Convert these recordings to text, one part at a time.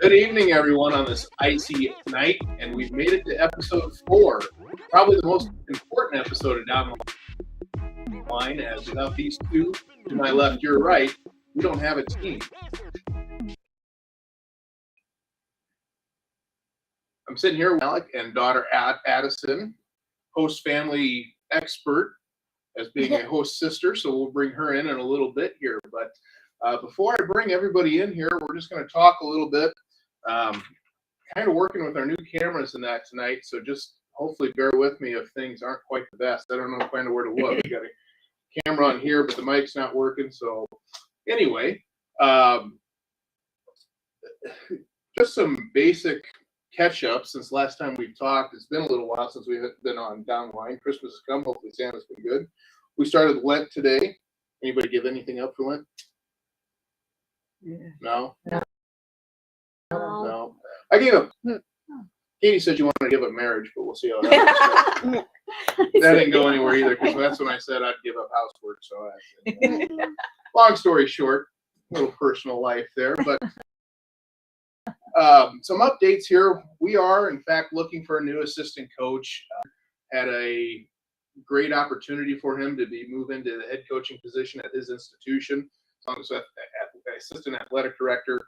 Good evening, everyone, on this icy night, and we've made it to episode 4, probably the most important episode of Down the Line, as without these two, to my left, your right, we don't have a team. I'm sitting here with Alec and daughter Addison, host family expert, as being a host sister, so we'll bring her in a little bit here. But before I bring everybody in here, we're just going to talk a little bit. Kind of working with our new cameras and that tonight, so just hopefully bear with me if things aren't quite the best. I don't know where to look. We got a camera on here, but the mic's not working. So anyway, just some basic catch up since last time we've talked. It's been a little while since we've been on Down the Line. Christmas has come. Hopefully Santa's been good. We started Lent today. Anybody give anything up for Lent? No? No. I gave up. Katie said you wanted to give up marriage, but we'll see how that goes. That didn't go anywhere either, because that's when I said I'd give up housework. So I said, long story short, a little personal life there. But some updates here. We are, in fact, looking for a new assistant coach. Had a great opportunity for him to move into the head coaching position at his institution. So assistant athletic director.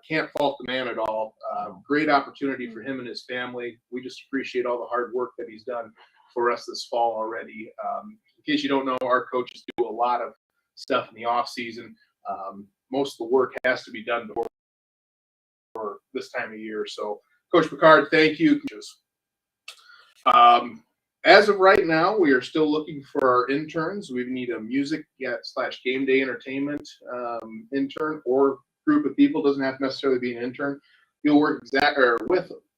Can't fault the man at all. Great opportunity for him and his family. We just appreciate all the hard work that he's done for us this fall already. In case you don't know, our coaches do a lot of stuff in the off season. Most of the work has to be done before this time of year. So, Coach Picard, thank you. As of right now, we are still looking for our interns. We need a music / game day entertainment intern or group of people. Doesn't have to necessarily be an intern. You'll work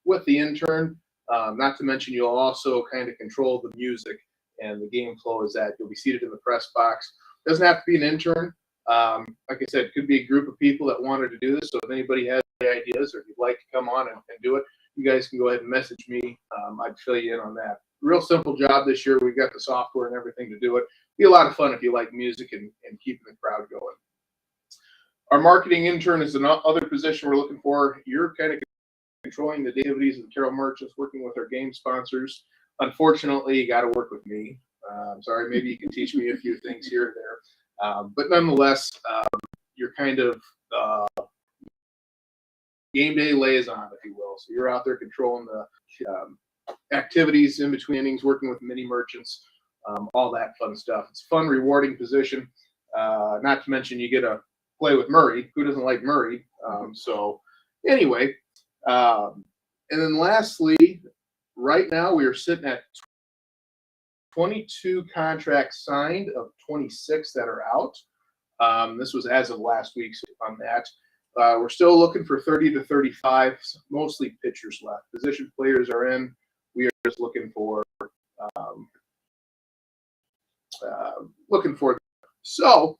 with the intern. Not to mention, you'll also kind of control the music and the game flow. Is that you'll be seated in the press box. Doesn't have to be an intern. Like I said, it could be a group of people that wanted to do this. So if anybody has any ideas or if you'd like to come on and do it, you guys can go ahead and message me. I'd fill you in on that. Real simple job this year. We've got the software and everything to do it. Be a lot of fun if you like music and keeping the crowd going. Our marketing intern is another position we're looking for. You're kind of controlling the activities of the Carroll Merchants, working with our game sponsors. Unfortunately, you got to work with me. I'm sorry, maybe you can teach me a few things here or there. But nonetheless, you're kind of game day liaison, if you will. So you're out there controlling the activities in between innings, working with mini merchants, all that fun stuff. It's a fun, rewarding position. Not to mention you get to play with Murray. Who doesn't like Murray? So anyway, and then lastly, right now we are sitting at 22 contracts signed of 26 that are out. This was as of last week on that. We're still looking for 30 to 35, mostly pitchers left. Position players are in. We are just looking for So,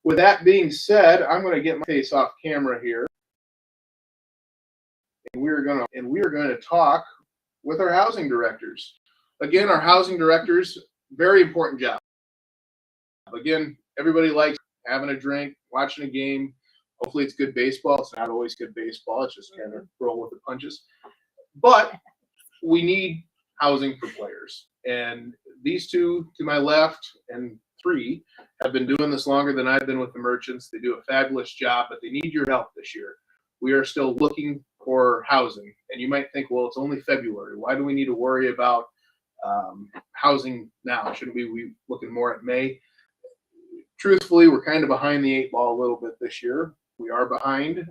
with that being said, I'm going to get my face off camera here, and we are going to talk with our housing directors. Again, our housing directors, very important job. Again, everybody likes having a drink, watching a game. Hopefully it's good baseball. It's not always good baseball. It's just kind of roll with the punches. But we need housing for players. And these two to my left and 3 have been doing this longer than I've been with the Merchants. They do a fabulous job, but they need your help this year. We are still looking for housing. And you might think, well, it's only February. Why do we need to worry about housing now? Shouldn't we be looking more at May? Truthfully, we're kind of behind the 8 ball a little bit this year. We are behind.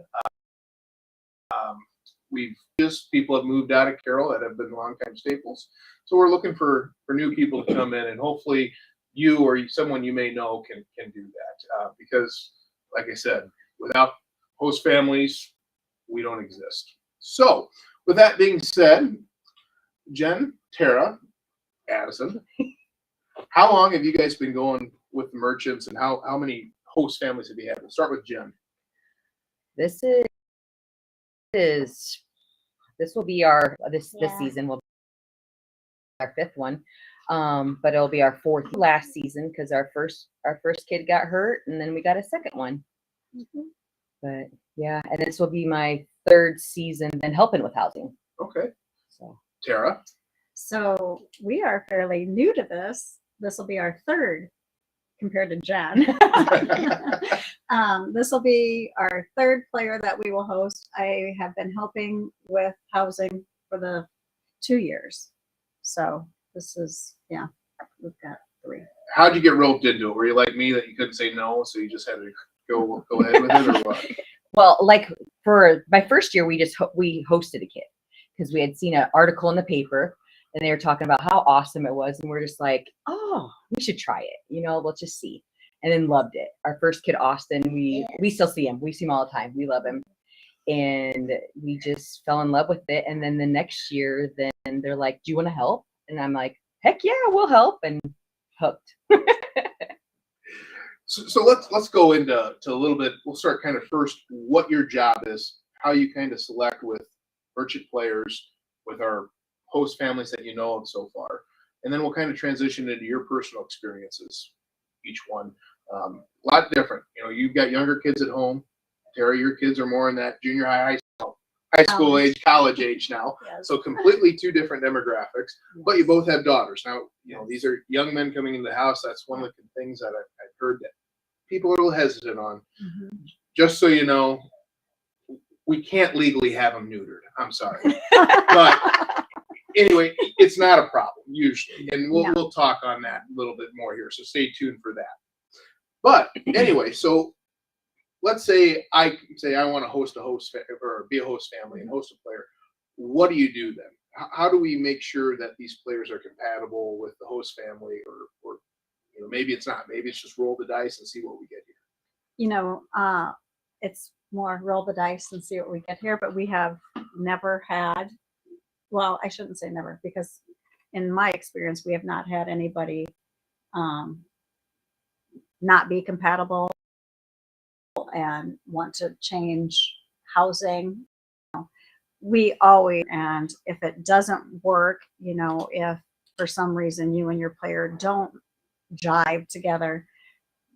People have moved out of Carroll that have been longtime staples. So we're looking for new people to come in, and hopefully you or someone you may know can do that. Because, like I said, without host families, we don't exist. So with that being said, Jen, Tara, Addison, how long have you guys been going with the Merchants, and how many host families have you had? We'll start with Jen. This will be our this season will be our 5th one, but it'll be our 4th last season because our first kid got hurt and then we got a second one. But Yeah, and this will be my third season then helping with housing. Okay. So Tara? So we are fairly new to this. This will be our third compared to Jen. This will be our third player that we will host. I have been helping with housing for the 2 years. So this is, yeah, we've got 3. How'd you get roped into it? Were you like me that you couldn't say no, so you just had to go ahead with it, or what? well, like for my first year, we hosted a kid because we had seen an article in the paper and they were talking about how awesome it was, and we're just like, oh, we should try it. Let's just see. And then loved it. Our first kid, Austin, we still see him. We see him all the time. We love him. And we just fell in love with it. And then the next year, then they're like, do you want to help? And I'm like, heck yeah, we'll help. And hooked. So let's go into a little bit. We'll start kind of first what your job is, how you kind of select with merchant players, with our host families that you know of so far. And then we'll kind of transition into your personal experiences, each one. A lot different. You've got younger kids at home. Tara, your kids are more in that junior high school age, college age now. Yes. So completely two different demographics, but you both have daughters. Now, these are young men coming into the house. That's one of the things that I've heard that people are a little hesitant on. Mhm. Just so you know, we can't legally have them neutered. I'm sorry. But anyway, it's not a problem usually. And we'll talk on that a little bit more here. So stay tuned for that. But anyway, so let's say I want to or be a host family and host a player. What do you do then? How do we make sure that these players are compatible with the host family, or maybe it's not. Maybe it's just roll the dice and see what we get here. It's more roll the dice and see what we get here. But we have never had. Well, I shouldn't say never, because in my experience, we have not had anybody not be compatible and want to change housing. We always, and if it doesn't work, if for some reason you and your player don't jive together,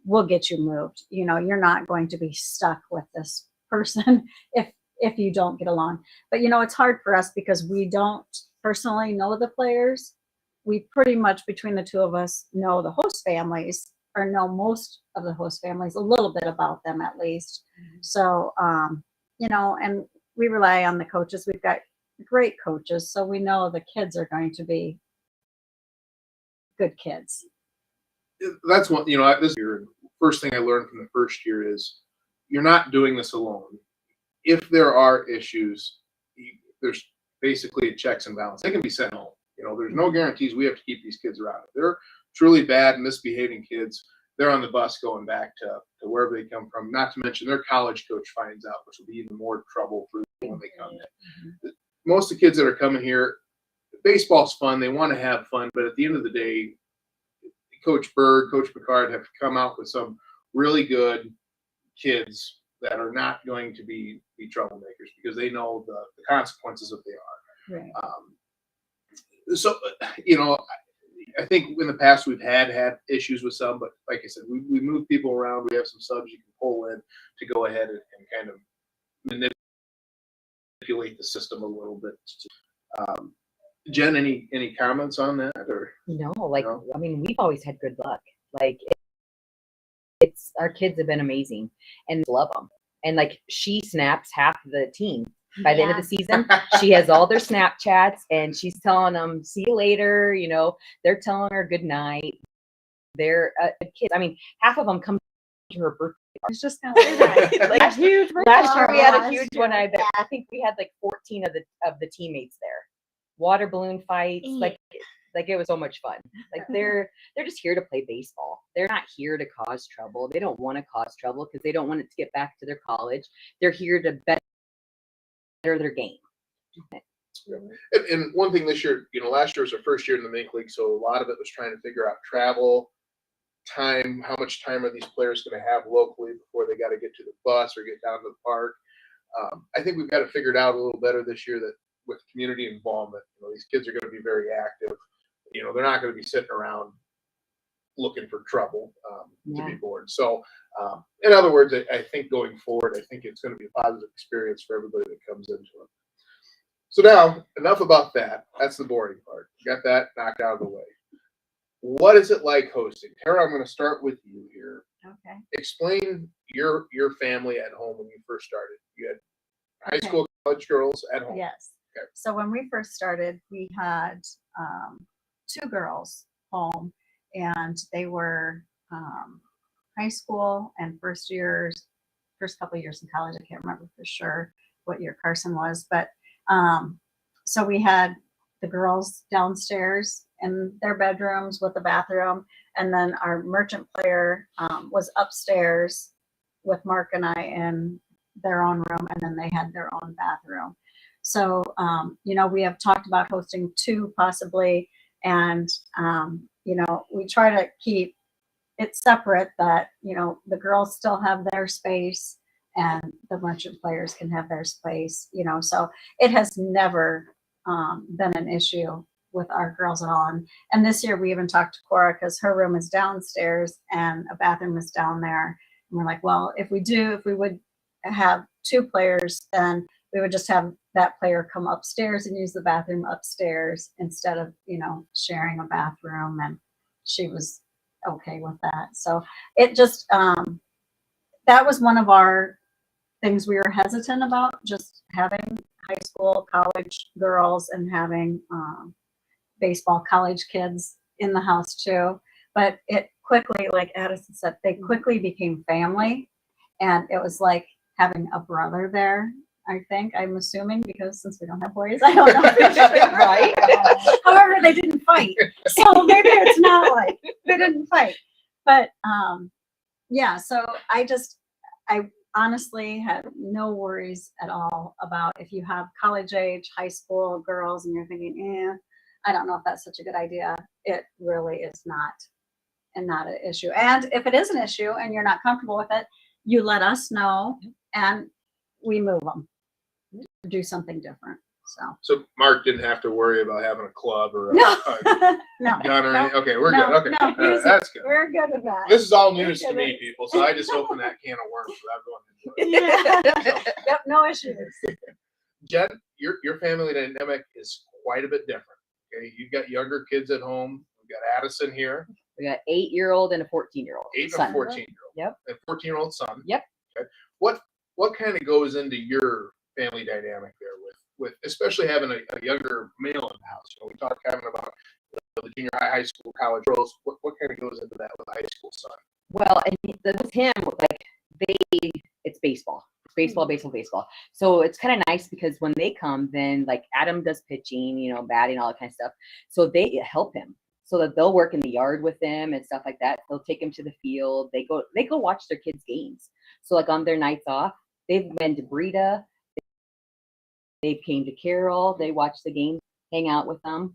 we'll get you moved. You're not going to be stuck with this person if you don't get along. But it's hard for us because we don't personally know the players. We pretty much, between the two of us, know the host families, or know most of the host families, a little bit about them at least. Mm-hmm. So, and we rely on the coaches. We've got great coaches, so we know the kids are going to be good kids. That's what, this year, first thing I learned from the first year is you're not doing this alone. If there are issues, there's basically a checks and balance. They can be sent home. There's no guarantees we have to keep these kids around. If they're truly bad, misbehaving kids, they're on the bus going back to wherever they come from. Not to mention their college coach finds out, which will be even more trouble for them when they come in. Mm-hmm. Most of the kids that are coming here, baseball's fun. They want to have fun, but at the end of the day, Coach Berg, Coach Picard have come out with some really good kids that are not going to be troublemakers, because they know the consequences if they are. Right. So, I think in the past we've had issues with some, but like I said, we move people around. We have some subs you can pull in to go ahead and kind of manipulate the system a little bit. Jen, any comments on that? Or no? I mean, we've always had good luck. It's our kids have been amazing and love them. And she snaps half the team. By the end of the season, she has all their Snapchats and she's telling them, see you later. They're telling her good night. They're kids. I mean, half of them come to her birthday. I was just going to say that. Huge. Last year we had a huge one. I think we had 14 of the teammates there. Water balloon fights. It was so much fun. They're just here to play baseball. They're not here to cause trouble. They don't want to cause trouble because they don't want it to get back to their college. They're here to better their game. And one thing this year, last year was our first year in the Mink League, so a lot of it was trying to figure out travel time. How much time are these players going to have locally before they got to get to the bus or get down to the park? I think we've got to figure it out a little better this year, that with community involvement, these kids are going to be very active. They're not going to be sitting around looking for trouble to Yeah. be bored. So, in other words, I think going forward, I think it's going to be a positive experience for everybody that comes into it. So now, enough about that. That's the boring part. Got that knocked out of the way. What is it like hosting? Tara, I'm going to start with you here. Okay. Explain your family at home when you first started. You had high Okay. school, college girls at home. Yes. Okay. So when we first started, we had 2 girls home, and they were high school and first couple years in college. I can't remember for sure what year Carson was, but so we had the girls downstairs in their bedrooms with a bathroom, and then our merchant player was upstairs with Mark and I in their own room, and then they had their own bathroom. So, we have talked about hosting 2 possibly, and, we try to keep it separate that, the girls still have their space and the merchant players can have their space, so it has never been an issue with our girls at all. And this year we even talked to Cora because her room is downstairs and a bathroom is down there. And we're like, well, if we would have 2 players, then we would just have that player come upstairs and use the bathroom upstairs instead of, sharing a bathroom. And she was okay with that. So it just, that was one of our things we were hesitant about, just having high school, college girls and having baseball college kids in the house too. But it quickly, like Addison said, they quickly became family. And it was like having a brother there. I'm assuming, because since we don't have boys, I don't know. Right. However, they didn't fight. So maybe it's not like they didn't fight. But yeah, so I honestly had no worries at all about if you have college age, high school girls and you're thinking, I don't know if that's such a good idea. It really is not an issue. And if it is an issue and you're not comfortable with it, you let us know and we move them, do something different. So Mark didn't have to worry about having a club or a No, no, gun or no, anything. Okay, we're no, good. Okay, no, all right, that's good. we're good with that. This is all news to We're me, good. people. So I just opened that can of worms without going into it. Yeah. Yep, no issues. Jen, your family dynamic is quite a bit different. Okay, you've got younger kids at home. We've got Addison here, We got 8-year-old and a 14-year-old. 8 and son. a 14-year-old. Yep. A 14-year-old son. Yep. Okay. What kind of goes into your family dynamic there with especially having a younger male in the house? We talked having about the junior high school, college girls. What kind of goes into that with a high school son? Well, and with him, like it's baseball. It's baseball, baseball, baseball. So it's kind of nice because when they come, then like Adam does pitching, batting, all that kind of stuff. So they help him. So that they'll work in the yard with him and stuff like that. They'll take him to the field. They go watch their kids' games. So like on their nights off, they've been to Breda. They came to Carroll. They watch the game, hang out with them,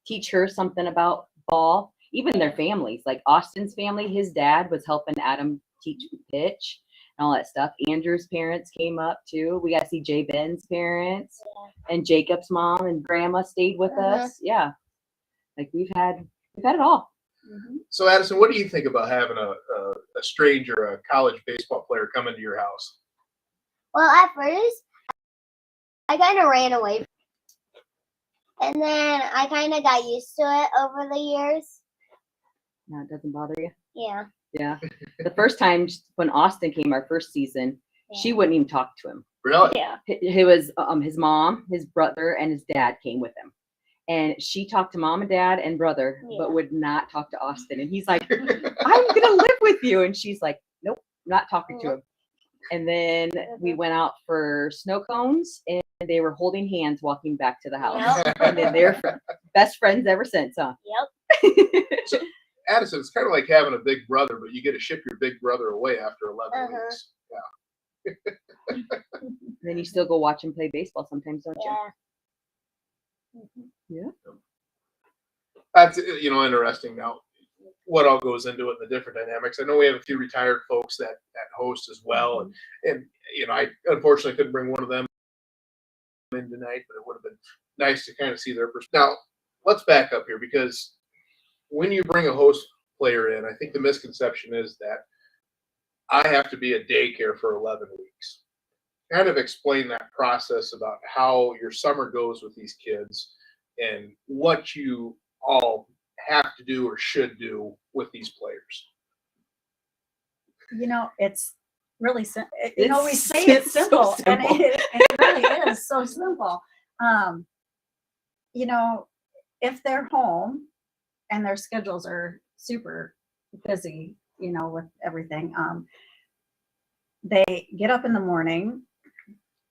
teach her something about ball. Even their families, like Austin's family, his dad was helping Adam teach pitch and all that stuff. Andrew's parents came up too. We got to see Jay Ben's parents and Jacob's mom and grandma stayed with us. Yeah, like we've had it all. So Addison, what do you think about having a stranger, a college baseball player, come into your house? Well, at first, I kind of ran away. And then I kind of got used to it over the years. No, it doesn't bother you. Yeah. Yeah. The first time when Austin came, our first season, she wouldn't even talk to him. Really? Yeah. It was his mom, his brother, and his dad came with him. And she talked to mom and dad and brother, but would not talk to Austin. And he's like, I'm going to live with you. And she's like, nope, not talking to him. And then we went out for snow cones and they were holding hands walking back to the house. Yep. And then they're best friends ever since, huh? Yep. So, Addison, it's kind of like having a big brother, but you get to ship your big brother away after 11 weeks. Yeah. Then you still go watch him play baseball sometimes, don't you? Yeah. Yeah. That's interesting. Now, what all goes into it, and the different dynamics. I know we have a few retired folks that host as well, and I unfortunately couldn't bring one of them in tonight, but it would have been nice to kind of see their perspective. Now, let's back up here, because when you bring a host player in. I think the misconception is that I have to be a daycare for 11 weeks. Kind of explain that process about how your summer goes with these kids and what you all have to do or should do with these players. It's really simple. We It's- say it's it's so simple, and simple. it really is so simple. If they're home and their schedules are super busy, with everything, they get up in the morning.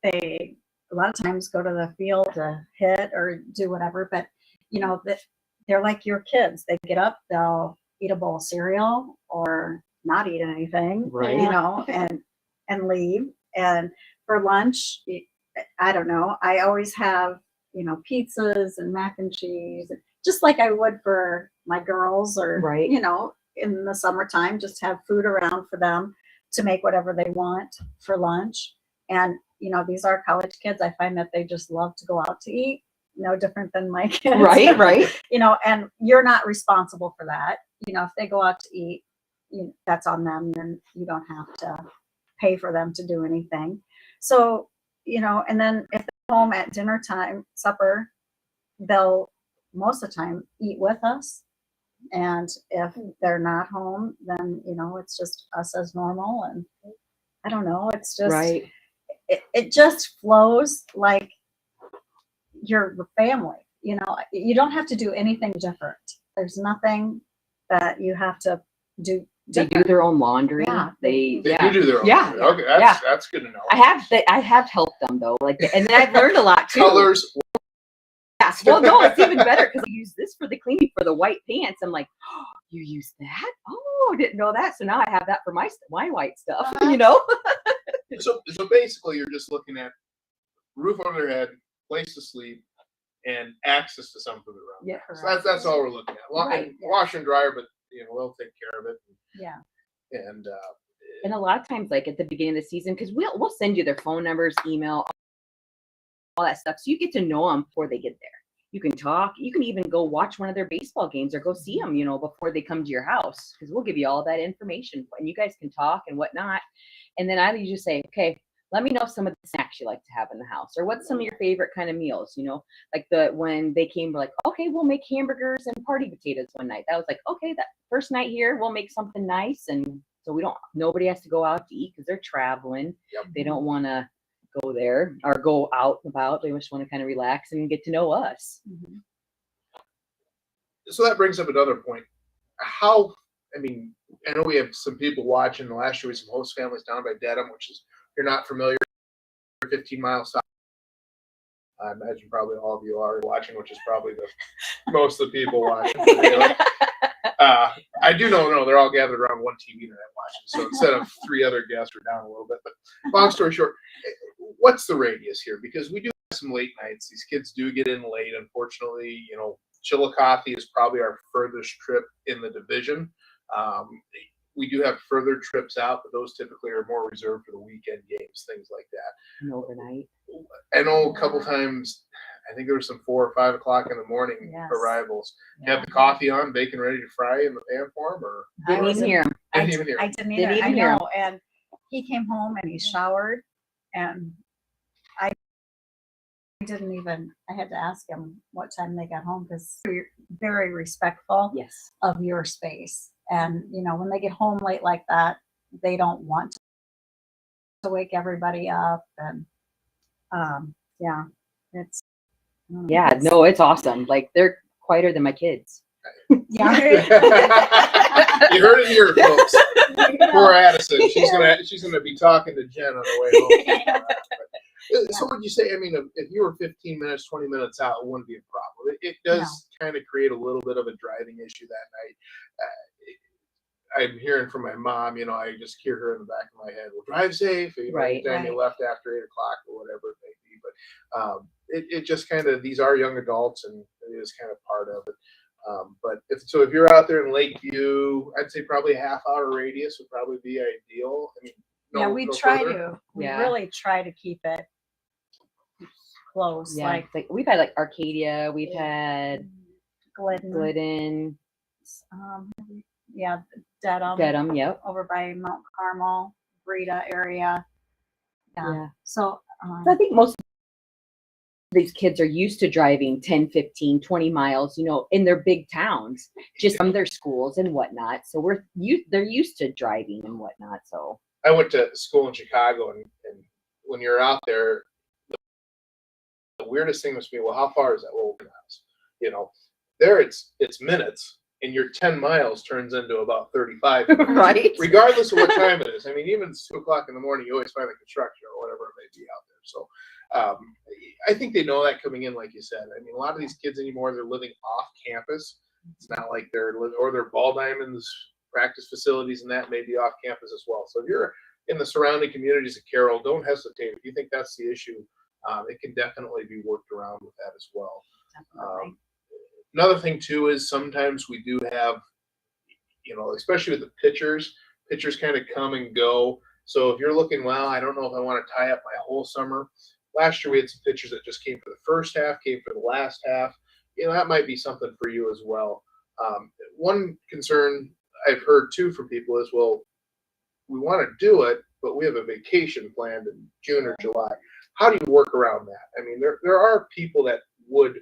They a lot of times go to the field to hit or do whatever, but they're like your kids. They get up, they'll eat a bowl of cereal or not eat anything, Right. and leave. And for lunch, I don't know. I always have, pizzas and mac and cheese, just like I would for my girls, or, Right. in the summertime, just have food around for them to make whatever they want for lunch. And, these are college kids. I find that they just love to go out to eat, no different than my kids. Right. And you're not responsible for that. If they go out to eat, that's on them, and you don't have to pay for them to do anything. So, and then if they're home at dinner time, supper, they'll most of the time eat with us. And if they're not home, then, it's just us as normal. And I don't know, it's just, Right. it just flows like your family. You don't have to do anything different. There's nothing that you have to do. They do their own laundry. Yeah. They They do their own. Yeah. laundry. Okay, that's good to know. I have helped them though. And then I've learned a lot too. Colors. Yes. Well, no, it's even better because I use this for the cleaning for the white pants. I'm like, oh, you use that? Oh, didn't know that. So now I have that for my white stuff. So basically, you're just looking at roof over their head, place to sleep, and access to some food around. Yeah. So that's all we're looking at. Right. Wash and dryer, but we'll take care of it. Yeah. And And a lot of times, like at the beginning of the season, because we'll send you their phone numbers, email, all that stuff, so you get to know them before they get there. You can talk. You can even go watch one of their baseball games or go see them, before they come to your house, because we'll give you all that information, and you guys can talk and whatnot. And then I usually say, okay, let me know some of the snacks you like to have in the house, or what's some of your favorite kind of meals. Like when they came, we're like, okay, we'll make hamburgers and party potatoes one night. That was like, okay, that first night here, we'll make something nice, and so nobody has to go out to eat because they're traveling. Yep. They don't want to go there or go out and about. They just want to kind of relax and get to know us. Mhm. so that brings up another point. I know we have some people watching. Last year we had some host families down by Dedham, which is, if you're not familiar, 15 miles south. I imagine probably all of you are watching, which is probably most of the people watching. I do know, they're all gathered around one TV tonight watching. So instead of three other guests, we're down a little bit. But long story short, what's the radius here? Because we do have some late nights. These kids do get in late, unfortunately. Chillicothe is probably our furthest trip in the division. We do have further trips out, but those typically are more reserved for the weekend games, things like that. And overnight. I know a couple times, I think there was some 4 or 5 o'clock in the morning Yes. arrivals. You Yeah. have the coffee on, bacon ready to fry in the pan for them, or Didn't was even in- hear 'em. didn't even hear? I didn't Didn't either. I even hear 'em. know. And he came home and he showered, and I had to ask him what time they got home, because we're very respectful Yes. of your space. And, when they get home late like that, they don't want to wake everybody up. And, yeah, it's. Yeah. No, it's awesome. Like they're quieter than my kids. Yeah. You heard it here, folks. Poor Addison. She's gonna be talking to Jen on the way home. So would you say, if you were 15 minutes, 20 minutes out, it wouldn't be a problem. It does kind of create a little bit of a driving issue that night. I'm hearing from my mom, I just hear her in the back of my head, well, drive safe, Right. anytime you left after 8 o'clock or whatever it may be. But it just kind of, these are young adults, and it is kind of part of it. But if you're out there in Lakeview, I'd say probably a half-hour radius would probably be ideal. We no try further. to. We Yeah. really try to keep it close. Yeah. Like Like we've had Arcadia, we've had Glidden. Glidden. yeah, Dedham, Dedham, yep. over by Mount Carmel, Breda area. Yeah. So, So I think most of these kids are used to driving 10, 15, 20 miles, in their big towns, just from their schools and whatnot. So they're used to driving and whatnot. So I went to school in Chicago, and when you're out there, the weirdest thing was to me, well, how far is that? Well, miles. There it's minutes, and your 10 miles turns into about 35 minutes, right. regardless of what time it is. I mean, even 2 o'clock in the morning, you always find the construction or whatever it may be out there. So I think they know that coming in, like you said. I mean, a lot of these kids anymore, they're living off campus. It's not like they're or their ball diamonds practice facilities and that may be off campus as well. So if you're in the surrounding communities of Carroll, don't hesitate. If you think that's the issue, it can definitely be worked around with that as well. definitely. Another thing too is sometimes we do have, especially with the pitchers kind of come and go. So if you're looking, well, I don't know if I want to tie up my whole summer. Last year we had some pitchers that just came for the first half, came for the last half. That might be something for you as well. One concern I've heard too from people is, well, we want to do it, but we have a vacation planned in June or July. How do you work around that? I mean, there are people that would,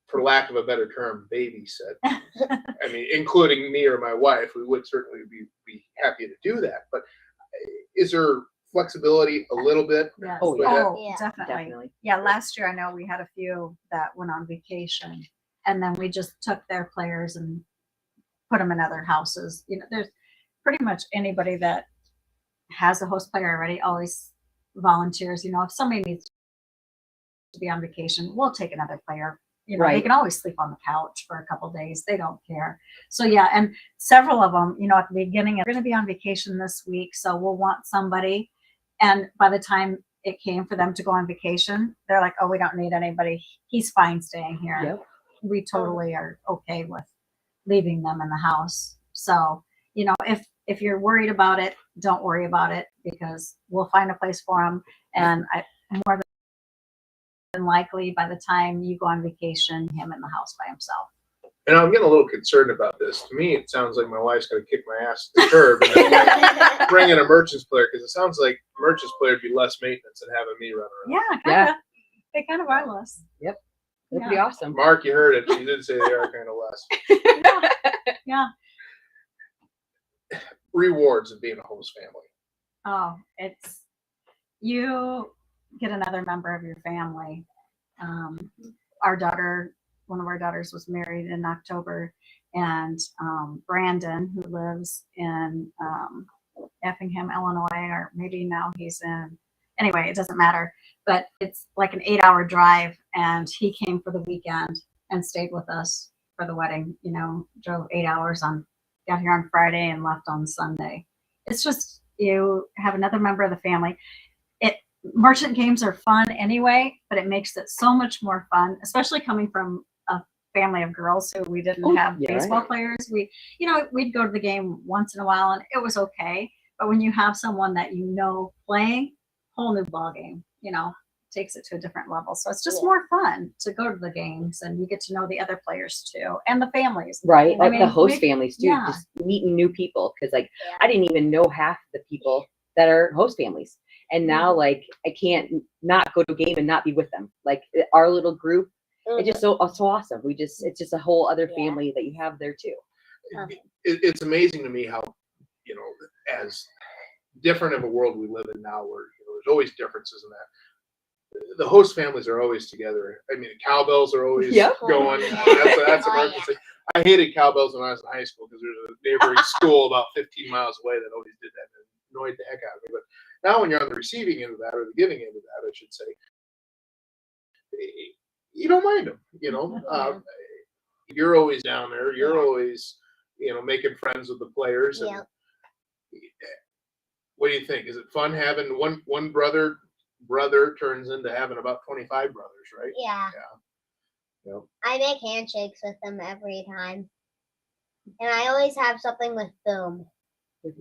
for lack of a better term, babysit. I mean, including me or my wife, we would certainly be happy to do that. But is there flexibility a little bit? Yes. Oh, yeah. Yeah. Definitely. Definitely. Yeah, last year I know we had a few that went on vacation, and then we just took their players and put them in other houses. There's pretty much anybody that has a host player already always volunteers. If somebody needs to be on vacation, we'll take another player. They Right. can always sleep on the couch for a couple days. They don't care. So yeah, and several of them, at the beginning, we're going to be on vacation this week, so we'll want somebody. And by the time it came for them to go on vacation, they're like, oh, we don't need anybody. He's fine staying here. Yep. We totally are okay with leaving them in the house. So, if you're worried about it, don't worry about it, because we'll find a place for them. And more than likely, by the time you go on vacation, him in the house by himself. And I'm getting a little concerned about this. To me, it sounds like my wife's going to kick my ass to the curb and then bring in a merchants player, because it sounds like a merchants player would be less maintenance than having me run around. Yeah, kind Yeah. of. They kind of are less. They're pretty awesome. Mark, you heard it. She did say they are kind of less. Yeah. Rewards of being a host family. Oh, you get another member of your family. One of our daughters was married in October, and Brandon, who lives in Effingham, Illinois, or maybe now he's in, anyway, it doesn't matter, but it's like an 8-hour drive, and he came for the weekend and stayed with us for the wedding. Drove 8 hours got here on Friday and left on Sunday. It's just, you have another member of the family. Merchant games are fun anyway, but it makes it so much more fun, especially coming from a family of girls who we didn't have baseball players. We'd go to the game once in a while and it was okay. But when you have someone that playing, whole new ball game, takes it to a different level. So it's just more fun to go to the games, and you get to know the other players too, and the families. Right. I Like mean, the host families too, yeah. just meeting new people. Cause Yeah. I didn't even know half the people that are host families. And now I can't not go to a game and not be with them. Like our little group, it's just so awesome. It's just a whole other family that you have there too. It's amazing to me how, as different of a world we live in now, where there's always differences in that. The host families are always together. I mean, the cowbells are always going. That's a market thing. I hated cowbells when I was in high school, because there's a neighboring school about 15 miles away that always did that. And it annoyed the heck out of me. But now when you're on the receiving end of that, or the giving end of that, I should say, you don't mind them. You're always down there. You're always, making friends with the players. And what do you think? Is it fun having one brother turns into having about 25 brothers, right? Yeah. Yep. I make handshakes with them every time. And I always have something with Boom.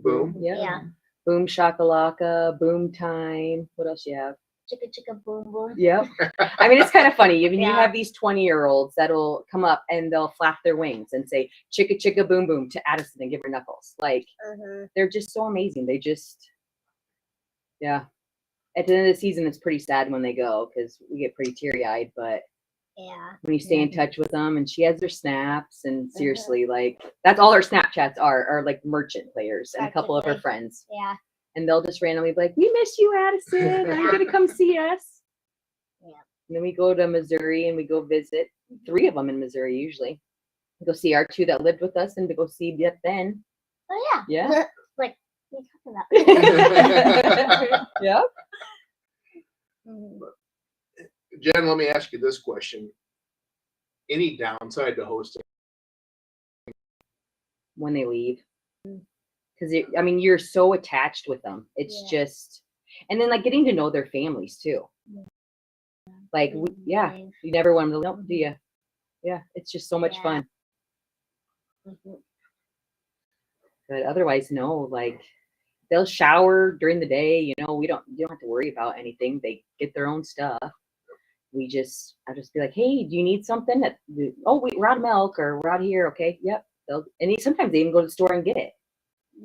Boom. Yeah. Yeah. Boom shakalaka, boom time. What else you have? chicka chicka boom boom. Yep. I mean, it's kind of funny. I mean, you Yeah. have these 20-year-olds that'll come up and they'll flap their wings and say "chicka chicka boom boom" to Addison and give her knuckles. Like they're just so amazing. They just, yeah. At the end of the season, it's pretty sad when they go because we get pretty teary-eyed. But Yeah. when you stay in touch with them, and she has their snaps, and seriously, like that's all her Snapchats are like merchant players and a couple of her Practically. friends. Yeah. And they'll just randomly be like, "We miss you, Addison. Are you gonna come see us?" Yeah. And then we go to Missouri and we go visit 3 of them in Missouri usually. We go see our 2 that lived with us and to go see Ben. Oh yeah. Yeah. Like what are you talking about? Yeah. Mhm. Jen, let me ask you this question. Any downside to hosting? When they leave. Because I mean, you're so attached with them. It's Yeah. just, and then like getting to know their families too. Like, yeah, you never want them to know, do you? Yeah, it's just so much Yeah. fun. Mhm. But otherwise, no, like they'll shower during the day. You know, you don't have to worry about anything. They get their own stuff. I'll just be like, hey, do you need something? We're out of milk or we're out here. Okay. Yep. Sometimes they even go to the store and get it.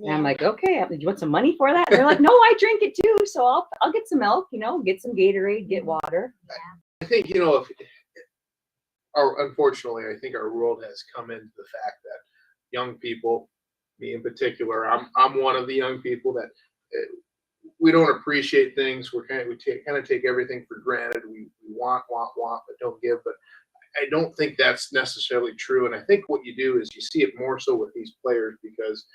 And I'm like, okay, do you want some money for that? And they're like, no, I drink it too. So I'll get some milk, get some Gatorade, get water. I think, unfortunately, I think our world has come into the fact that young people, me in particular, I'm one of the young people that we don't appreciate things. We kind of take everything for granted. We want, but don't give. But I don't think that's necessarily true. And I think what you do is you see it more so with these players because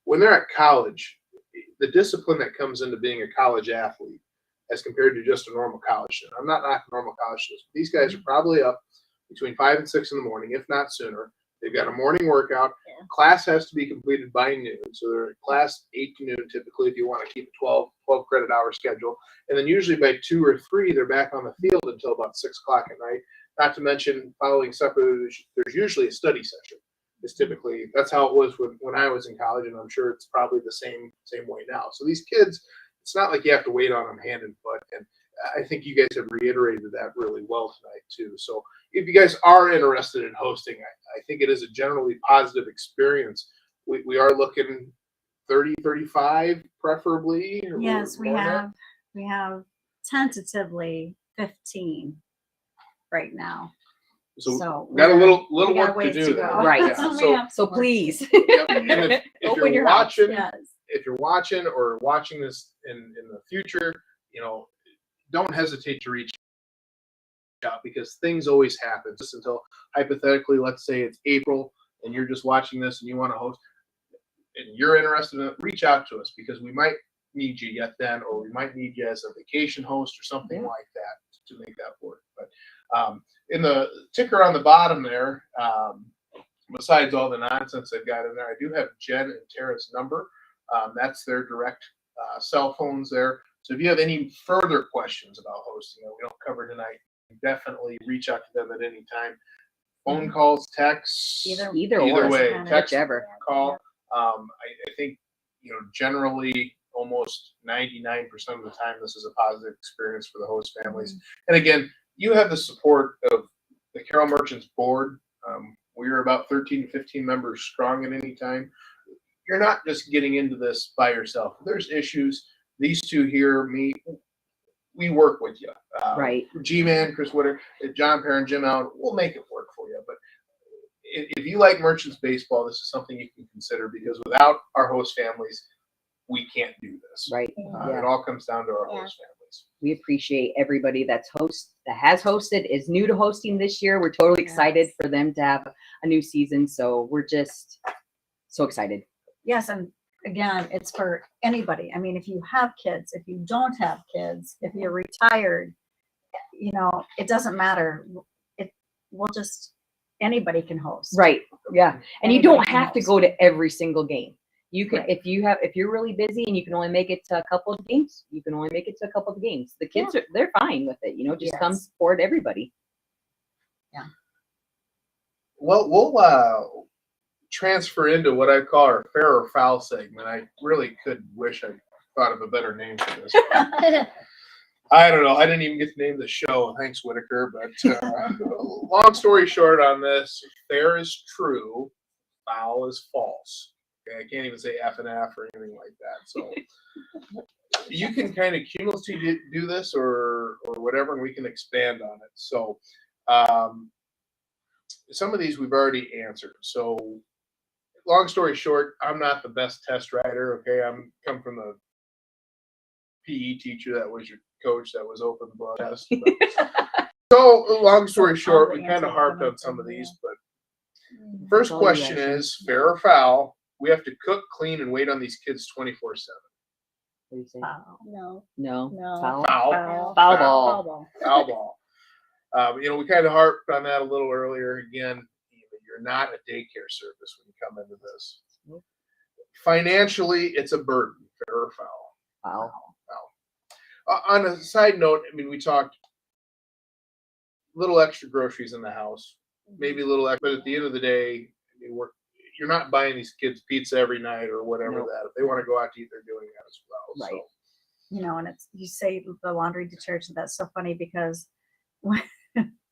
when they're at college, the discipline that comes into being a college athlete as compared to just a normal college student. I'm not knocking normal college students. These guys are probably up between 5 and 6 in the morning, if not sooner. They've got a morning workout. Yeah. Class has to be completed by noon. So they're in class 8 to noon typically if you want to keep a 12 credit hour schedule. And then usually by 2 or 3, they're back on the field until about 6 o'clock at night. Not to mention following supper, there's usually a study session. It's typically, that's how it was when I was in college, and I'm sure it's probably the same way now. So these kids, it's not like you have to wait on them hand and foot. And I think you guys have reiterated that really well tonight too. So if you guys are interested in hosting, I think it is a generally positive experience. We are looking 30, 35 preferably. or Yes, we more than that. have. We have tentatively 15 right now. So we got a little we got work to ways do go. there. Right. Yeah. We So, have So some work. please. yep. And if Open you're your house. watching, Yes. if you're watching or watching this in the future, don't hesitate to reach out because things always happen. Just until hypothetically, let's say it's April and you're just watching this and you want to host and you're interested in it, reach out to us because we might need you yet then, or we might need you as a vacation host or something Yeah. like that to make that work. But in the ticker on the bottom there, besides all the nonsense they've got in there, I do have Jen and Tara's number. That's their direct cell phones there. So if you have any further questions about hosting that we don't cover tonight, definitely reach out to them at any time. Phone calls, texts, Either or, way, doesn't matter. text, whichever. call. I think generally almost 99% of the time this is a positive experience for the host families. And again, you have the support of the Carroll Merchants board. We are about 13 to 15 members strong at any time. You're not just getting into this by yourself. If there's issues, these two here, we work with you. Right. G-Man, Chris Witter, John Perrin, Jim Allen, we'll make it work for you. But if you like Merchants baseball, this is something you can consider because without our host families, we can't do this. Right. It all comes down to our host families. We appreciate everybody that has hosted, is new to hosting this year. We're totally excited for them to have a new season. So we're just so excited. Yes, and again, it's for anybody. I mean, if you have kids, if you don't have kids, if you're retired, it doesn't matter. Anybody can host. Right. Yeah. And you Anybody don't can have to host. go to every single game. You can, Right. if you're really busy and you can only make it to a couple of games, you can only make it to a couple of games. The kids they're fine with it. Just come Yes. support everybody. Well, we'll transfer into what I call our fair or foul segment. I really could wish I thought of a better name for this. I don't know. I didn't even get to name the show. Thanks, Whitaker. But long story short on this, fair is true, foul is false. Okay, I can't even say F and F or anything like that. So you can kind of cumulatively do this or whatever, and we can expand on it. So some of these we've already answered. So long story short, I'm not the best test writer. Okay, I'm come from the PE teacher that was your coach that was open book test. So long story short, we kind of harped on some of these, but first That's all you question guys is fair or foul? We have to cook, clean, and wait on these kids 24/7. What do you say? Foul. No. No. No. Foul. Foul. Foul Foul ball. Foul ball. We kind of harped on that a little earlier. Again, you're not a daycare service when you come into this. Nope. Financially, it's a burden, fair or foul. Foul. On a side note, I mean, we talked little extra groceries in the house, maybe a little extra, but at the end of the day, I mean, you're not buying these kids pizza every night or whatever Nope. that. If they want to go out to eat, they're doing that as well. Right. So, And it's, you say the laundry detergent, that's so funny because when,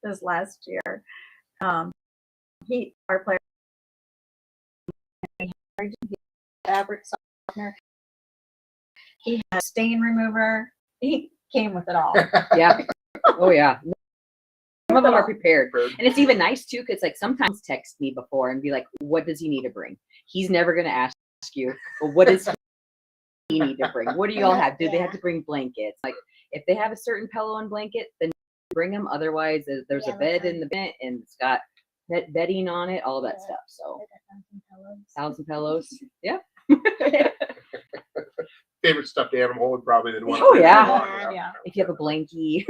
this last year, our player, fabric softener, he had stain remover, he came with it all. Yeah. Oh yeah. Some of them are prepared. bird. And it's even nice too, because like sometimes text me before and be like, what does he need to bring? He's never gonna ask you, but what does he need to bring? What do y'all have? Do they have to bring blankets? Like if they have a certain pillow and blanket, then bring them. Otherwise, there's a Yeah, bed like in the bed and it's got bedding on it, all that Yeah. stuff. So Like 1,000 1,000 pillows. pillows. Yeah. Favorite stuffed animal would probably the one. Oh, yeah. Yeah. If you have a blankie.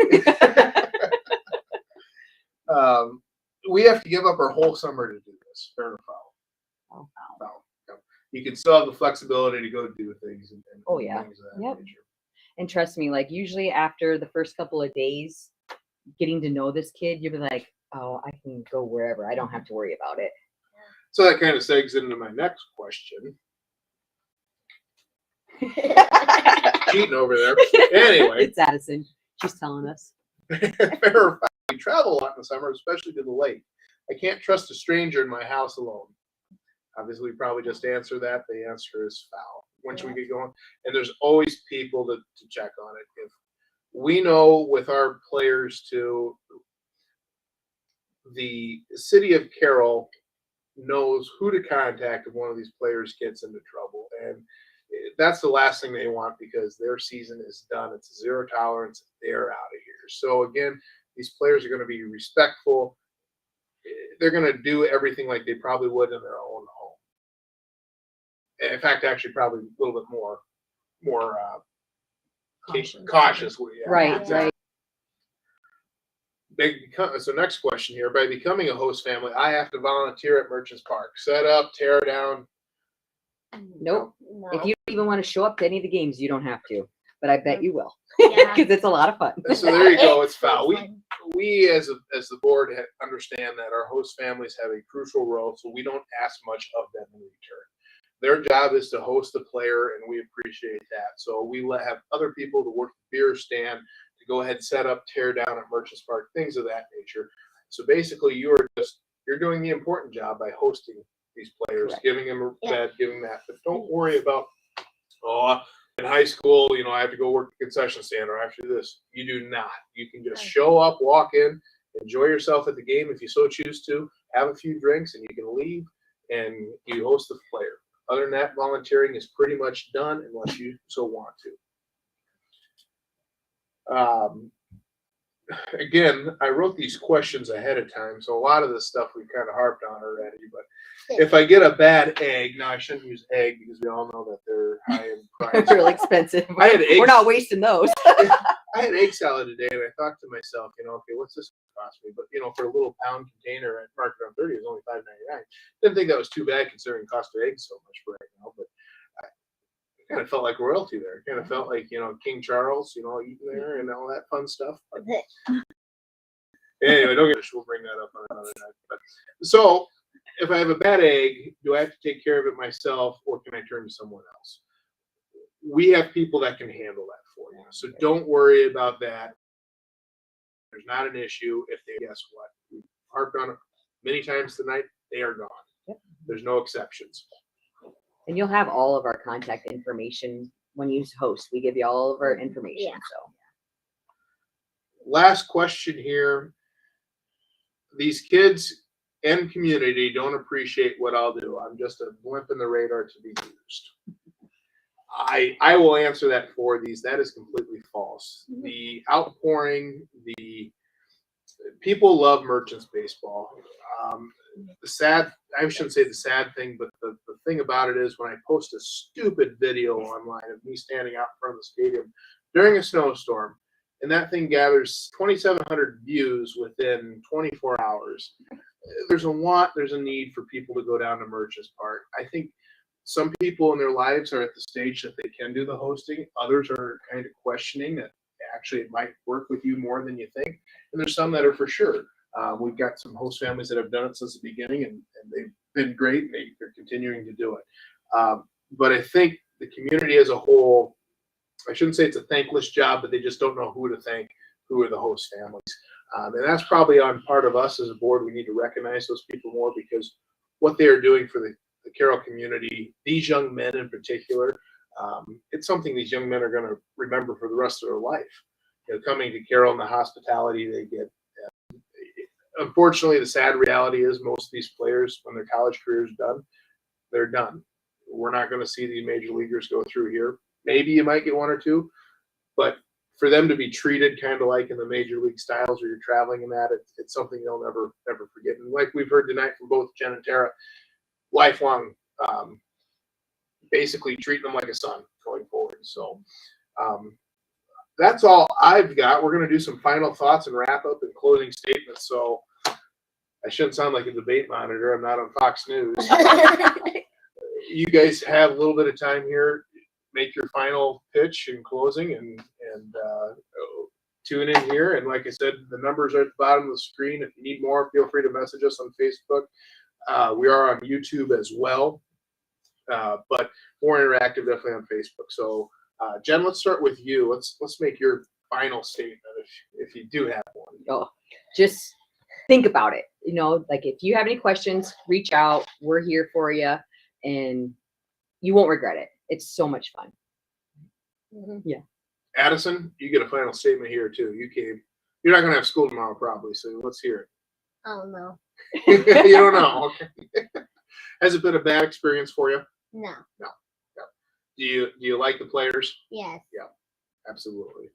We have to give up our whole summer to do this. Fair or foul? Foul. Yep. You can still have the flexibility to go do things. And Oh, yeah. things of that Yep. nature. And trust me, like usually after the first couple of days, getting to know this kid, you'll be like, oh, I can go wherever. I don't have to worry about it. So that kind of segues into my next question. Cheating over there. Anyway, It's Addison. She's telling us. fair or foul? We travel a lot in the summer, especially to the lake. I can't trust a stranger in my house alone. Obviously, we probably just answer that. The answer is foul. Once we get going, and there's always people to check on it. If we know with our players too, the city of Carroll knows who to contact if one of these players gets into trouble, and that's the last thing they want because their season is done. It's zero tolerance. They're out of here. So again, these players are going to be respectful. They're going to do everything like they probably would in their own home. In fact, actually, probably a little bit more cautious. Yeah, Right, exactly. right. So next question here. By becoming a host family, I have to volunteer at Merchants Park. Set up, tear down. Nope. No. If you don't even want to show up to any of the games, you don't have to. But I bet you will. Yeah. Because it's a lot of fun. So there you go. It's so foul. fun. We as the board understand that our host families have a crucial role, so we don't ask much of them in return. Their job is to host the player, and we appreciate that. So we have other people to work the beer stand, to go ahead and set up, tear down at Merchants Park, things of that nature. So basically, you're doing the important job by hosting these players, Correct. giving them a Yeah. bed, giving that. But don't worry about, in high school, I have to go work the concession stand or I have to do this. You do not. You can just show up, walk in, enjoy yourself at the game if you so choose to, have a few drinks, and you can leave and you host the player. Other than that, volunteering is pretty much done unless you so want to. Again, I wrote these questions ahead of time, so a lot of this stuff we kind of harped on already. But if I get a bad egg, now I shouldn't use egg because we all know that they're high in price. It's really expensive. I had eggs. We're not wasting those. I had egg salad today, and I thought to myself, okay, what's this cost me? But for a little pound container at Market on 30, it was only $5.99. Didn't think that was too bad considering the cost of eggs so much for right now. But I kind of felt like royalty there. Kind of felt like King Charles, eating there and all that fun stuff. But anyway, don't get we'll bring that up on another night. But so if I have a bad egg, do I have to take care of it myself, or can I turn to someone else? We have people that can handle that for for you. So don't worry about that. There's not an issue. If they, guess what? We harped on it many times tonight. They are gone. Yep. There's no exceptions. And you'll have all of our contact information when you host. We give you all of our information. Yeah. So Last question here. These kids and community don't appreciate what I'll do. I'm just a blimp in the radar to be used. I will answer that for these. That is completely false. The outpouring, the people love Merchants baseball. I shouldn't say the sad thing, but the thing about it is when I post a stupid video online of me standing out in front of the stadium during a snowstorm, and that thing gathers 2,700 views within 24 hours, there's a need for people to go down to Merchants Park. I think some people in their lives are at the stage that they can do the hosting. Others are kind of questioning that actually it might work with you more than you think. And there's some that are for sure. We've got some host families that have done it since the beginning, and they've been great. And they're continuing to do it. But I think the community as a whole, I shouldn't say it's a thankless job, but they just don't know who to thank, who are the host families. And that's probably on part of us as a board. We need to recognize those people more because what they are doing for the Carroll community, these young men in particular, it's something these young men are going to remember for the rest of their life. You know, coming to Carroll and the hospitality they get. Unfortunately, the sad reality is most of these players, when their college career is done, they're done. We're not going to see these major leaguers go through here. Maybe you might get one or two, but for them to be treated kind of like in the major league styles where you're traveling in that, it's something they'll never forget. And like we've heard tonight from both Jen and Tara, lifelong, basically treating them like a son going forward. So that's all I've got. We're going to do some final thoughts and wrap up and closing statements. So I shouldn't sound like a debate monitor. I'm not on Fox News. You guys have a little bit of time here. Make your final pitch and closing and tune in here. And like I said, the numbers are at the bottom of the screen. If you need more, feel free to message us on Facebook. We are on YouTube as well, but more interactive definitely on Facebook. So Jen, let's start with you. Let's make your final statement if you do have one. oh, just think about it. You know, like if you have any questions, reach out. We're here for you, and you won't regret it. It's so much fun. Addison, you get a final statement here too. You came. You're not going to have school tomorrow probably, so let's hear Oh no. it. You don't know. Okay. Has it been a bad experience for you? No. Do you like the players? Yes. Absolutely.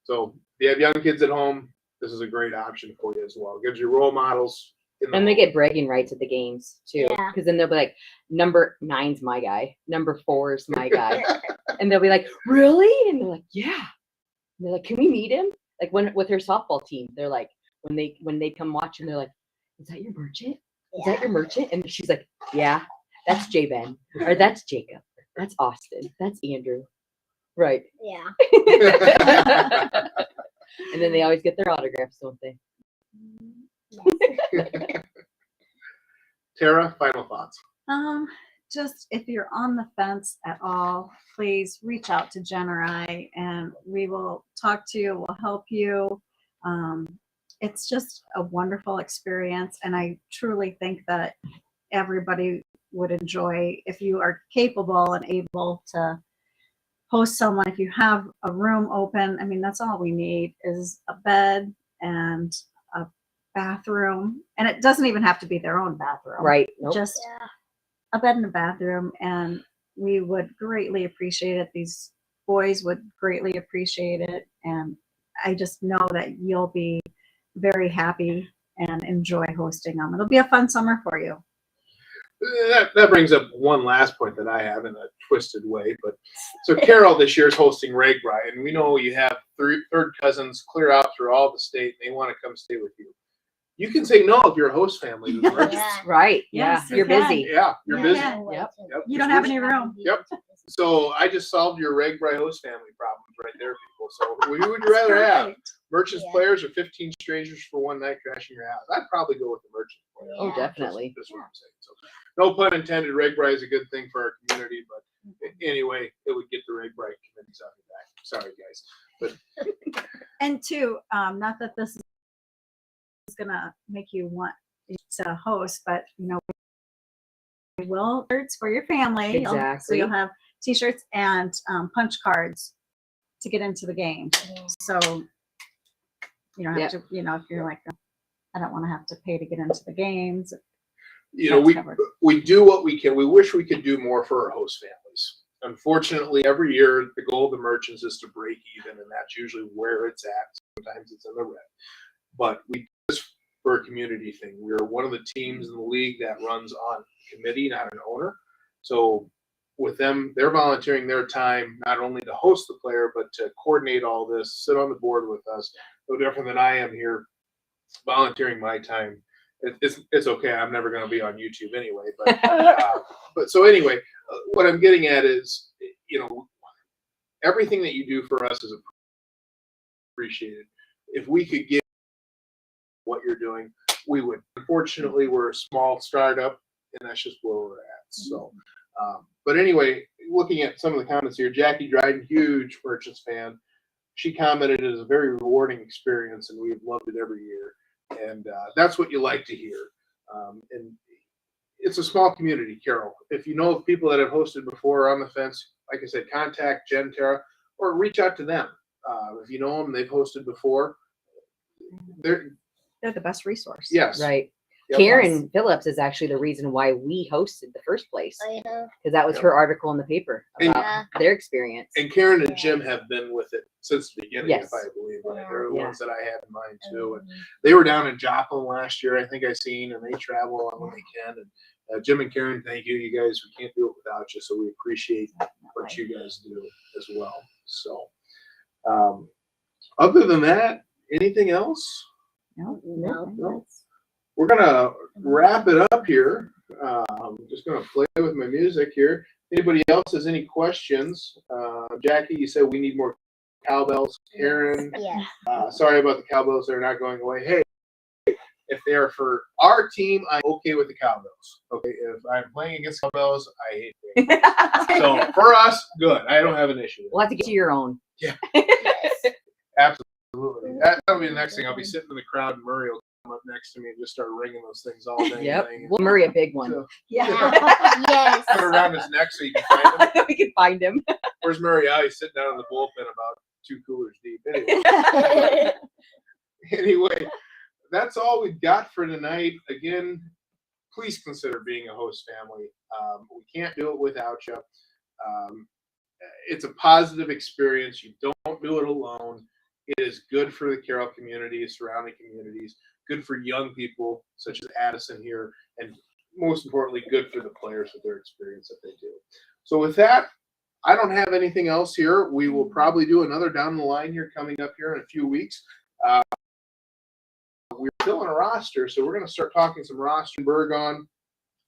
So if you have young kids at home, this is a great option for you as well. It gives you role models. And they get bragging rights at the games too, Yeah. because then they'll be like, number 9's my guy, number 4's my guy, and they'll be like, really? And they're like, yeah. And they're like, can we meet him? Like when with her softball team, they're like, when they come watch and they're like, is that your merchant? Is that your merchant? And she's like, yeah, that's J Ben, or that's Jacob, that's Austin, that's Andrew, right? Yeah. And then they always get their autographs, don't they? Tara, final thoughts. Just if you're on the fence at all, please reach out to Jen or I, and we will talk to you. We'll help you. It's just a wonderful experience, and I truly think that everybody would enjoy if you are capable and able to host someone. If you have a room open, I mean, that's all we need is a bed and a bathroom, and it doesn't even have to be their own bathroom. Right. Nope. Just Yeah. a bed and a bathroom, and we would greatly appreciate it. These boys would greatly appreciate it, and I just know that you'll be very happy and enjoy hosting them. It'll be a fun summer for you. That brings up one last point that I have in a twisted way. But so Carroll this year is hosting RAGBRAI, and we know you have third cousins clear out through all the state. And they want to come stay with you. You can say no if you're a host family. To the Merchants. Yeah. Right. Yes, Yeah. you You're can. busy. Yeah, you're Yeah. busy. Yeah. Yep. Yep. You don't have any room. Yep. So I just solved your RAGBRAI host family problems right there, people. So who would you rather have? Perfect. Merchants Yeah. players or 15 strangers for one night crashing your house? I'd probably go with the Merchants players. Oh, Yeah. definitely. That's what I'm saying. So, no pun intended. RAGBRAI is a good thing for our community, but Anyway, it would get the Ray Bright committees on your back. Sorry, guys. But And two, not that this is gonna make you want to host, but we will shirts for your family. So Exactly. you'll have T-shirts and punch cards to get into the game. So you don't have to, if you're like, I don't want to have to pay to get into the games. That's covered. we do what we can. We wish we could do more for our host families. Unfortunately, every year the goal of the merchants is to break even, and that's usually where it's at. Sometimes it's in the red, but we do this for a community thing. We're one of the teams in the league that runs on committee, not an owner. So with them, they're volunteering their time not only to host the player, but to coordinate all this, sit on the board with us. No different than I am here, volunteering my time. It's okay. I'm never going to be on YouTube anyway. But so anyway, what I'm getting at is, everything that you do for us is appreciated. If we could get what you're doing, we would. Unfortunately, we're a small startup, and that's just where we're at. So, but anyway, looking at some of the comments here, Jackie Dryden, huge Merchants fan. She commented it is a very rewarding experience, and we've loved it every year. And that's what you like to hear. And it's a small community, Carol. If you know of people that have hosted before on the fence, like I said, contact Jen, Tara, or reach out to them. If you know them, they've hosted before. They're the best resource. yes, Right. Yep. Karen Phillips is actually the reason why we hosted the first place, Oh, yeah. because that was Yep. her article in the paper And- about their experience. And Karen and Jim have been with it since the beginning, Yes. if I believe. They're the Yeah. ones that I had in mind too. And they were down in Joplin last year, I think I seen, and they travel on when they can. And Jim and Karen, thank you. You guys, we can't do it without you. So we appreciate what you guys do as well. So, other than that, anything else? No, No. We're gonna wrap it up here. I'm just gonna play with my music here. Anybody else has any questions? Jackie, you said we need more cowbells. Karen, Yeah. sorry about the cowbells. They're not going away. Hey, if they are for our team, I'm okay with the cowbells. Okay, if I'm playing against cowbells, I hate them. So for us, good. I don't have an issue with We'll have to get you your own. Yes. it. Absolutely. That'll be the next thing. I'll be sitting in the crowd and Murray will come up next to me and just start ringing those things all day. Yep. and We'll Murray a big one. So, Yeah. Yes. put it around his neck so you can find him. We can find him. Where's Murray? Oh, he's sitting down in the bullpen about 2 coolers deep. Anyway, that's all we've got for tonight. Again, please consider being a host family. We can't do it without you. It's a positive experience. You don't do it alone. It is good for the Carroll community, surrounding communities, good for young people such as Addison here, and most importantly, good for the players with their experience that they do. So with that, I don't have anything else here. We will probably do another down the line here coming up here in a few weeks. We're filling a roster, so we're going to start talking some roster Berg on,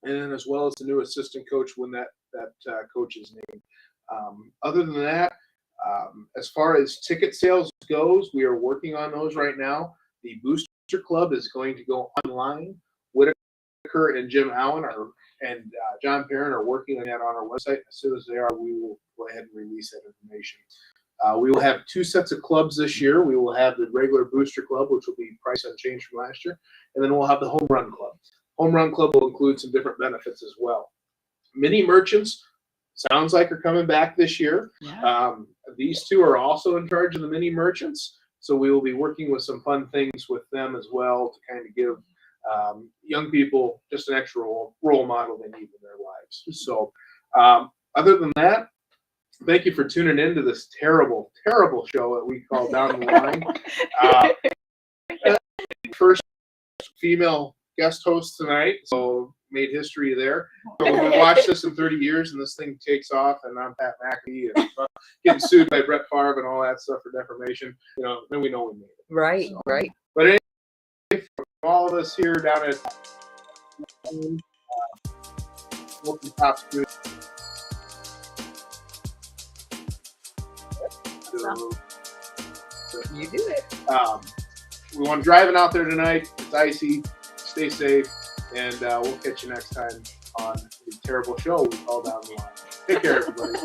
and then as well as the new assistant coach when that coach's name. Other than that, as far as ticket sales goes, we are working on those right now. The Booster Club is going to go online. Whitaker and Jim Allen and John Perrin are working on that on our website. As soon as they are, we will go ahead and release that information. We will have 2 sets of clubs this year. We will have the regular Booster Club, which will be price unchanged from last year, and then we'll have the Home Run Club. Home Run Club will include some different benefits as well. Mini Merchants sounds like are coming back this year. Yeah. These 2 are also in charge of the Mini Merchants, so we will be working with some fun things with them as well to kind of give young people just an extra role model they need in their lives. So other than that, thank you for tuning in to this terrible, terrible show that we call Down the Line. First female guest host tonight, so made history there. So when we watch this in 30 years and this thing takes off and I'm Pat McAfee and getting sued by Brett Favre and all that stuff for defamation, then we know we made it. Right, So, right. But anyway, from all of us here down at Wilton Top Studio. You do it. We want driving out there tonight. It's icy. Stay safe, and we'll catch you next time on the terrible show we call Down the Line. Take care, everybody.